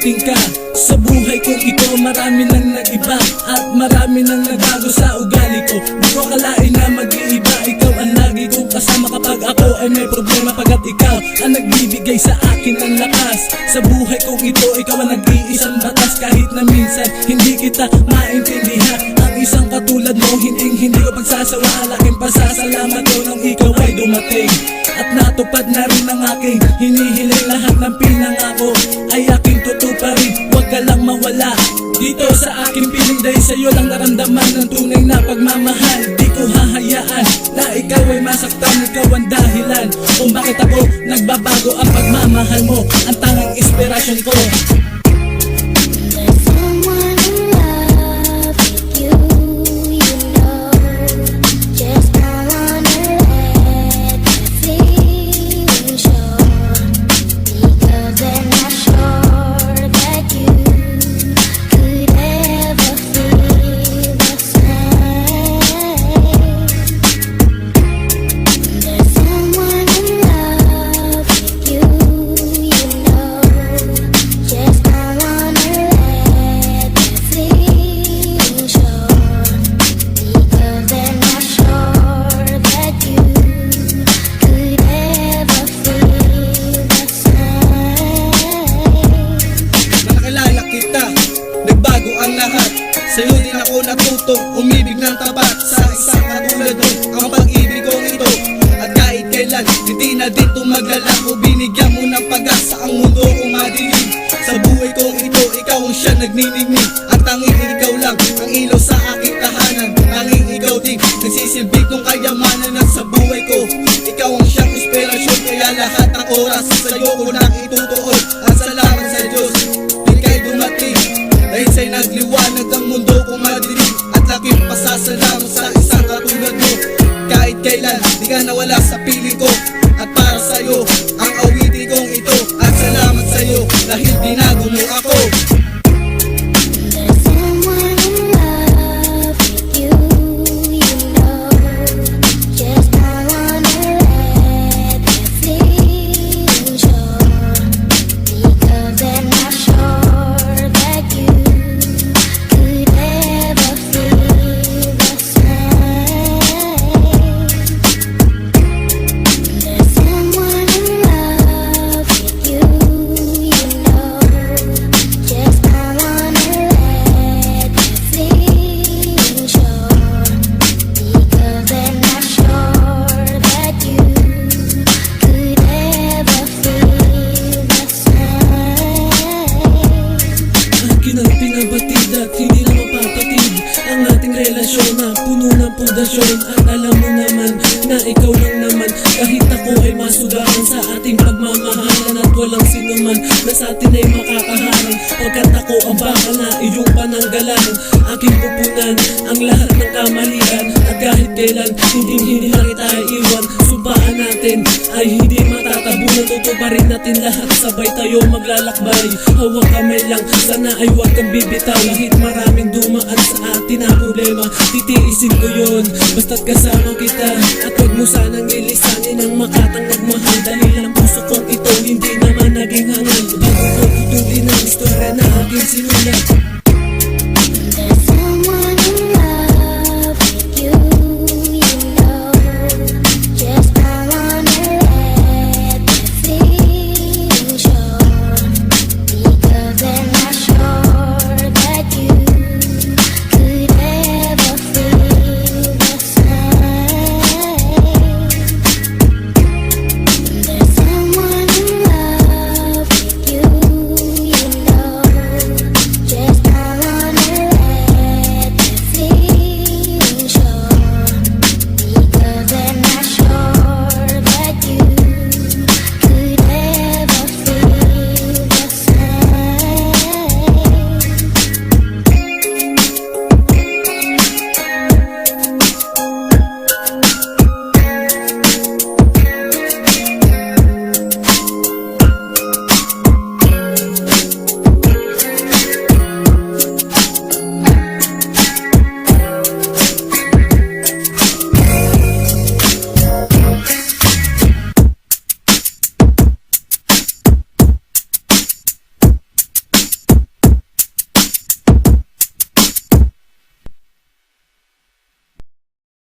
dumating ka sa buhay kong ito. Marami nang nag-iba at marami nang nagbago sa ugali ko. Di ko akalain na mag-iiba. Ikaw ang lagi kong kasama kapag ako ay may problema, pagkat ikaw ang nagbibigay sa akin ng lakas. Sa buhay kong ito, ikaw ang nag-iisang batas. Kahit na minsan hindi kita maintindihan, ang isang katulad mo hindi ko pagsasawa. Ang aking pasasalamat ko nang ikaw ay dumating at natupad na rin ang aking hinihiling. Lahat ng pinangako ay aking tutuparin. Huwag ka lang mawala dito sa aking piling, dahil sa'yo lang naramdaman ng tunay na pagmamahal. Di ko hahayaan na ikaw ay masaktan. Ikaw ang dahilan kung bakit ako nagbabago. Ang pagmamahal mo ang tanging inspirasyon ko. Nagbago ang lahat, sa'yo din ako natutong umibig ng tapat. Sa isang katulad mo ang pag-ibig kong ito, at kahit kailan hindi na din tumagalan ko. Binigyan mo ng pag-asa ang mundo kong madilim. Sa buhay kong ito, ikaw ang siya nagniningning. At tanging ikaw lang ang ilaw sa aking tahanan. Tanging ikaw din nagsisilbi kong kayamanan. At sa buhay ko, ikaw ang siyang inspirasyon. Kaya lahat ng oras sa'yo ko nang itutuon. At salamat sa Diyos, ika'y dumating dahil sa'y nagliwanag ang mundo kong madilim. At laking pasasalamat sa isang katulad mo. Kahit kailan di ka nawala sa piling ko, at para sa'yo ang awitin kong ito. At salamat sa'yo dahil binago mo ako. Pinabatid at hindi na mapapatid ang ating relasyon na puno ng pundasyon. At alam mo naman na ikaw lang naman, kahit ako ay masudahan sa ating pagmamahalan. At walang sinuman na sa atin ay makakaharang, pagkat ako ang bakal na iyong pananggalan. Aking pupunan ang lahat ng kamalian, at kahit kailan hindi na kita iwan. Sumpaan natin ay hindi matatabunan, tutuparin natin lahat, sabay tayo maglalakbay. Hawak kamay lang, sana ay huwag kang bibitaw. Kahit maraming dumaan sa atin na problema, titiisin ko yun basta't kasama kita. At huwag mo sanang ilisanin ang makatang nagmahal, dahil ang puso kong ito hindi naman naging hangal. Bago ko tutuloy ng istorya na aking sinulat,